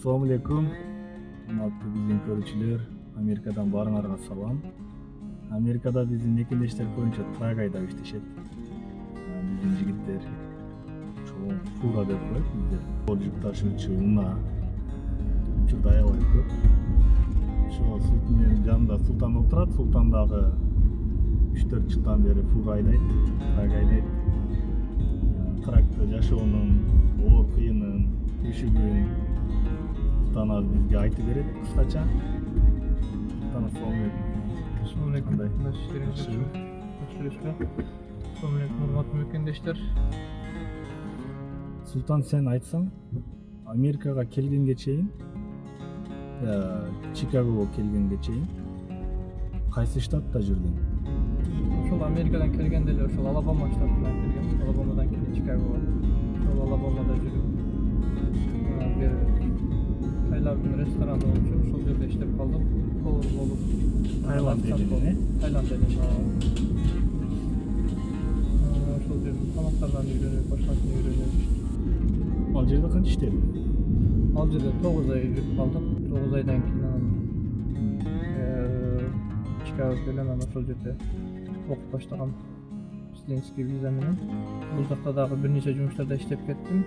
Assalamu alaikum. Урматтуу биздин көрүүчүлөр, Америкадан баарыңарга салам. Америкада биздин мекендештер көбүнчө трак айдап иштешет. Биздин жигиттер чоң фура деп коет бизде. Бул жүк ташуучу унаа учурда аябай көп. Ошо менин жанымда Султан отурат. Султан дагы 3-4 жылдан бери фура айдайт, трак айдайт. Тракта жашоонун оор кыйынын, күшүгүн Султан азыр бизге айтып берет кыскача. Султан, Assalamu alaikum. Nasıl işleriniz? Assalamu alaikum hurmatlı mekendештер. Султан, сен айтсаң, Америкага келгенге чейин, Чикагого келгенге чейин кайсы штатта жүрдүң? Ошол Америкадан келгенде эле ошол Алабама штатынан келген. Алабамадан келип Чикагого. Ошол Алабамада жүрүп, бир Тайланддын рестораны болчу, ошол жерде иштеп калдым. Повар болуп. Тайланд элинде. Тайланд элинде. Ошол жердин тамактарынан үйрөнүп, башкасын үйрөнүп. Ал жерде канча иштедиң? Ал жерде 9 ай жүрүп калдым. 9 айдан кийин анан Чикагого келем, анан ошол жерде окуп баштагам студенческий виза менен. Бул жакта дагы бир нече жумуштарда иштеп кеттим.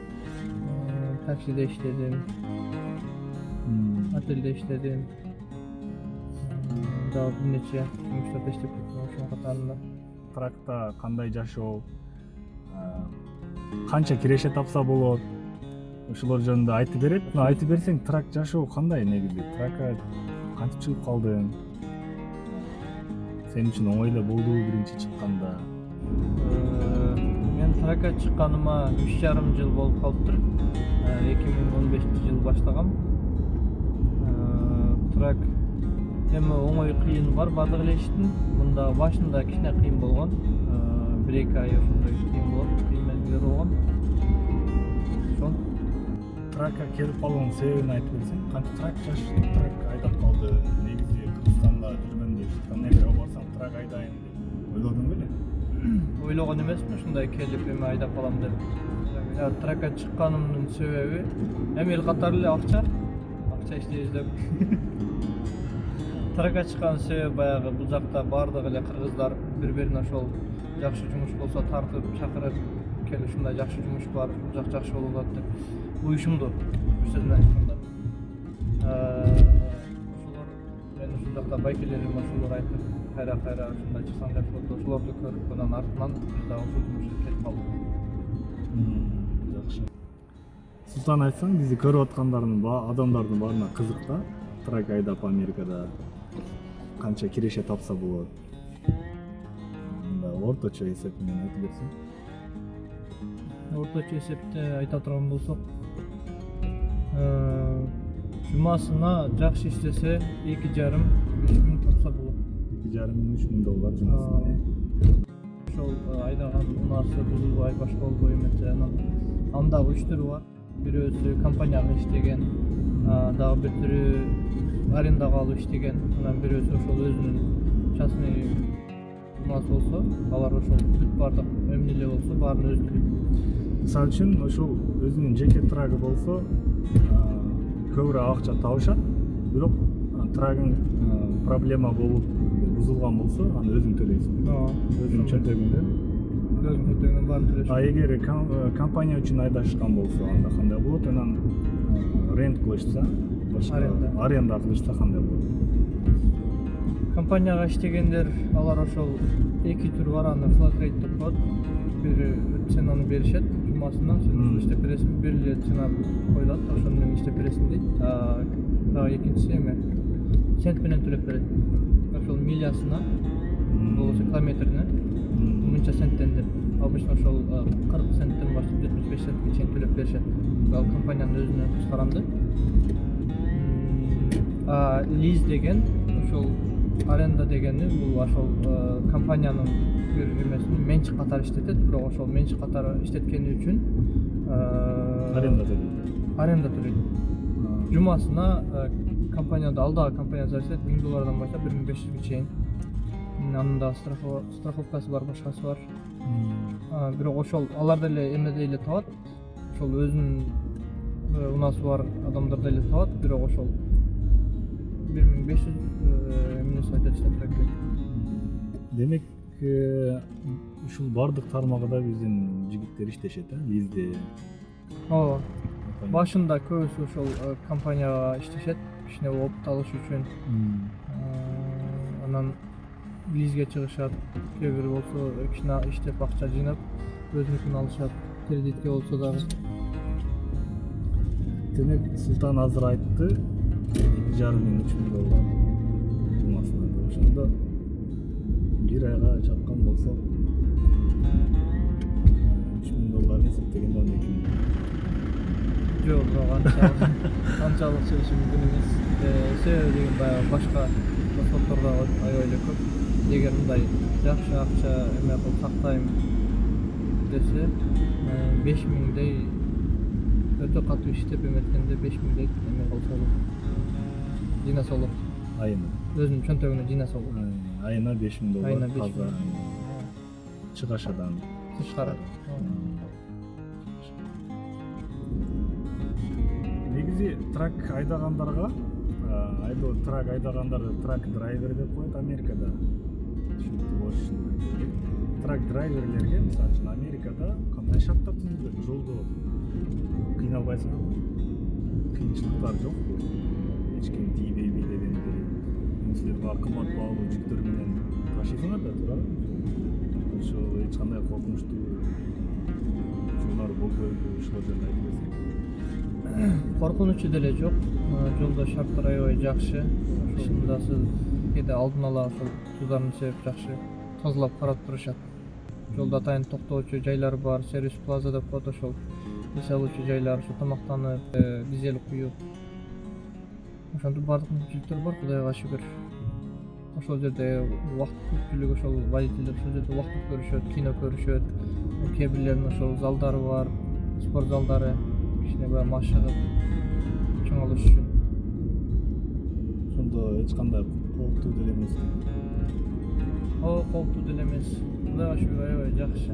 Таксиде иштедим, отельде иштедим. Дагы бир нече жумуштарда иштеп кеттим ошонун катарында. Тракта кандай жашоо, канча киреше тапса болот? Ошолор жөнүндө айтып берет. Айтып берсең, трак жашоо кандай негизи? Тракка кантип чыгып калдың? Сен үчүн оңой эле болдубу биринчи чыкканда? Мен тракка чыкканыма 3,5 жыл болуп калыптыр. 2015-жыл баштагам. Трак эми оңой кыйын бар, бардык эле иштин. Мында башында кичине кыйын болгон. 1-2 ай ошондой кыйын болот, кыйын мезгилдер болгон. Ошол. Тракка келип калган себебин айтып берсең, кантип трак айдап калды? Негизи Кыргызстанда жүргөндө Америкага барсам трак айдайын деп ойлодуң беле? Ойлогон эмесмин ушундай келип эми айдап калам деп. Тракка чыкканымдын себеби эми эл катары эле акча иштейбиз деп. Тракка чыккан себеби баягы бул жакта бардык эле кыргыздар бири-бирине ошол жакшы жумуш болсо тартып чакырып, кел ушундай жакшы жумуш бар, бул жак жакшы болуп атат деп уюшумду бир сөз менен айтканда. Ошолор мен ушул жакта байкелерим ошолор айтып, кайра ушундай чыксаң деп болду. Ошолорду көрүп, анан артынан биз дагы ушул жумушка келип калдык. Жакшы. Султан, айтсаң, бизди көрүп аткандардын адамдардын баарына кызык да, трак айдап Америкада канча киреше тапса болот? Орточо эсеп менен айтып берсең. Орточо эсепте айта турган болсок, жумасына жакшы иштесе 2,5-3 миң тапса болот. 2,5-3 миң доллар жумасына. Ошол айдаган унаасы бузулбай, башка болбой эметсе, анан анда 3 түрү бар. Бирөөсү компанияга иштеген, дагы бир түрү арендага алып иштеген, анан бирөөсү ошол өзүнүн частный унаасы болсо, алар ошол бүт бардык эмне эле болсо баарын өзү төлөйт. Мисалы үчүн, ошол өзүнүн жеке трагы болсо, көбүрөөк акча табышат, бирок трагың проблема болуп бузулган болсо, аны өзүң төлөйсүң. Өзүнүн чөнтөгүндөн баарын төлөйсүң. Эгер компания үчүн айдашкан болсо, анда кандай болот? Анан рент кылышса, аренда кылышса кандай болот? Компанияга иштегендер, алар ошол 2 түр бар, аны flat rate деп коет. Бир ценаны беришет жумасына, сен иштеп бересиң, бир эле цена коюлат, ошону менен иштеп бересиң дейт. Дагы экинчиси эме цент менен төлөп берет. Ошол милясына, болбосо километрине мынча центтен деп. Обычно ошол 40 центтен баштап 75 центке чейин төлөп беришет. Ал компаниянын өзүнө каранды. Лиз деген ошол аренда дегени бул ошол компаниянын бир эмесин менчик катары иштетет, бирок ошол менчик катары иштеткени үчүн аренда төлөйт. Жумасына компанияда алдагы компания зарасет $1000 баштап $1500 чейин. Анын да страховкасы бар, башкасы бар. Бирок ошол алар деле эмеде эле табат. Ошол өзүнүн унаасы бар адамдар деле табат, бирок ошол 1500 эмне сайтта иштеп келет. Демек ушул бардык тармагында биздин жигиттер иштешет, бизде. Ооба. Башында көбүсү ошол компанияга иштешет, кичине опыт алыш үчүн. Анан лизге чыгышат, кээ бир болсо кичине иштеп акча жыйнап өзүнүкүн алышат, кредитке болсо дагы. Демек Султан азыр айтты 2,5 миң 3 миң доллар суммасына. Ошондо бир айга чаккан болсок 3 миң долларын эсептегенде 12 миң. Жок, анчалык чыгышы мүмкүн эмес. Себеби деген баягы башка расходтордо аябай эле көп. Эгер мындай жакшы акча эме кылып сактайм десе, 5 миңдей өтө катуу иштеп эметкенде 5 миңдей эме кылса болот. Жыйнаса болот. Айына. Өзүнүн чөнтөгүнө жыйнаса болот. Айына 5 миң доллар. Айына 5 миң. Чыгашадан Тышкары. Негизи трак айдагандарга, трак айдагандарды трак драйвер деп коет Америкада. Түшүнүктүү болуш үчүн. Трак драйверлерге, мисалы үчүн Америкада кандай шарттар түзүлөт? Жолдо кыйналбайсыңбы? Кыйынчылыктар жокпу? Эч ким тийбейби дегенде, силер баары кымбат баалуу жүктөр менен ташыйсыңар да туурабы? Ошо эч кандай коркунучтуу учурлар болбойбу, ошол жөнүндө айтып берсең. Коркунучу деле жок. Жолдо шарттар аябай жакшы. Ошондо сиз кээде алдын ала ошол суздарын себеп жакшы тазалап карап турушат. Жолдо атайын токтоочу жайлар бар, сервис плаза деп коет, ошол эс алуучу жайлар, ошо тамактанып, дизель куюп. Ошондо бардык мүмкүнчүлүктөр бар, Кудайга шүгүр. Ошол жерде убакыт көпчүлүгү ошол водительдер ошол жерде убакыт көрүшөт, кино көрүшөт. Кээ бирлеринин ошол залдары бар, спорт залдары, кичине баягы машыгып чоңолуш үчүн. Ошондо эч кандай кооптуу деле эмес. Кооптуу деле эмес. Кудайга шүгүр аябай жакшы.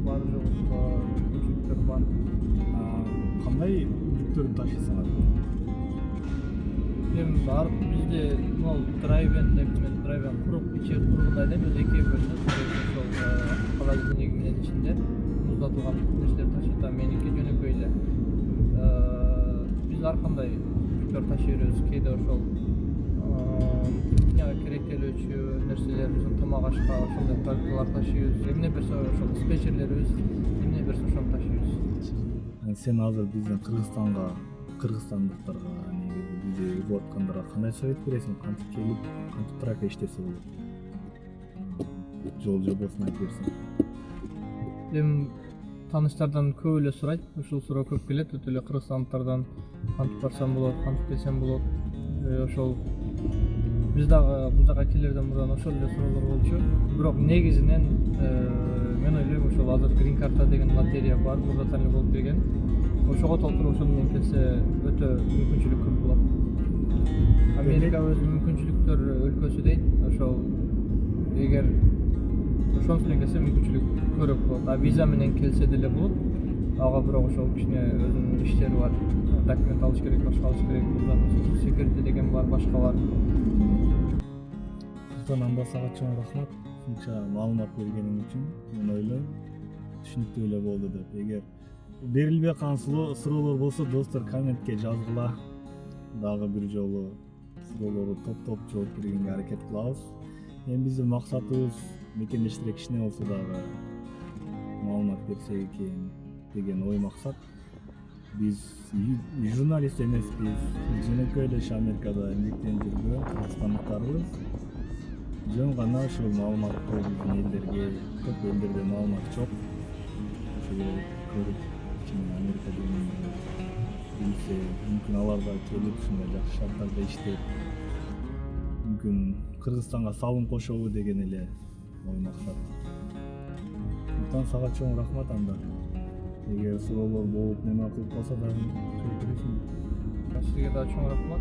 Бар жогусунда мүмкүнчүлүктөр бар. Кандай жүктөрдү ташыйсыңар? Эми бизде могул драйвен деп драйвен курук ичи кургундай деп экиге бөлүнөт. Ошол холодильник менен ичинде муздатылган нерселер ташыйт, меники жөнөкөй эле. Биз ар кандай жүктөр ташый беребиз. Кээде ошол керектелүүчү нерселер, тамак ашка ошондой продуктлар ташыйбыз. Эмне берсе ошол диспетчерлерибиз эмне берсе ошону ташыйбыз. Сен азыр биздин кыргызстандыктарга, бизди угуп аткандарга кандай совет бересиң? Кантип келип, кантип тракка иштесе болот? Жол жобосун айтып берсең. Эми тааныштардан көп эле сурайт, ушул суроо көп келет, өтө эле кыргызстандыктардан кантип барсам болот, кантип келсем болот. Ошол биз дагы бул жака келерден мурда ошол эле суроолор болчу. Бирок негизинен мен ойлойм, ошол азыр Green Card деген лотерея бар, мурда эле болуп келген. Ошого толтуруп ошол менен келсе өтө мүмкүнчүлүк көп болот. Америка өз мүмкүнчүлүктөр өлкөсү дейт. Ошол эгер ошол менен келсе мүмкүнчүлүк көрөк болот. Виза менен келсе деле болот. Ага бирок ошол кичине өзүнүн иштери бар. Документ алыш керек, башка алыш керек. Мурдан секретти деген бар, башка бар. Султан, анда сага чоң рахмат. Ушунча маалымат бергениң үчүн. Мен ойлойм, түшүнүктүү эле болду деп. Эгер берилбей калган суроолор болсо, достор комментке жазгыла. Дагы бир жолу суроолорду топтоп жооп бергенге аракет кылабыз. Эми биздин максатыбыз мекендештер кичине болсо дагы маалымат берсек экен деген ой максат. Биз журналист эмеспиз, жөнөкөй эле Америкада эмгектенип жүргөн кыргызстандыктарбыз. Жөн гана ушул маалыматты биздин элдерге, көп элдерде маалымат жок. Ошол көрүп, кичине Америка дегенди билсе, мүмкүн аларга келип ушундай жакшы шарттарда иштеп, мүмкүн Кыргызстанга салым кошобу деген эле ой максат. Султан, сага чоң рахмат анда. Эгер суроолор болуп неме кылып калса дагы жооп бересиң. Сизге да чоң рахмат.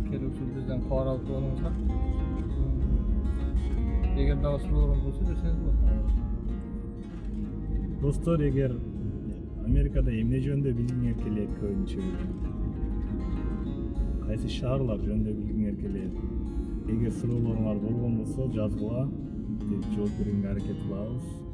Келип ушул бизден кабар алып турганыңызга. Эгер дагы суроолор болсо берсеңиз болот. Достор, эгер Америкада эмне жөнүндө билгиңер келет көбүнчө? Кайсы шаарлар жөнүндө билгиңер келет? Эгер суроолоруңар болгон болсо жазгыла, жооп берүүгө аракет кылабыз.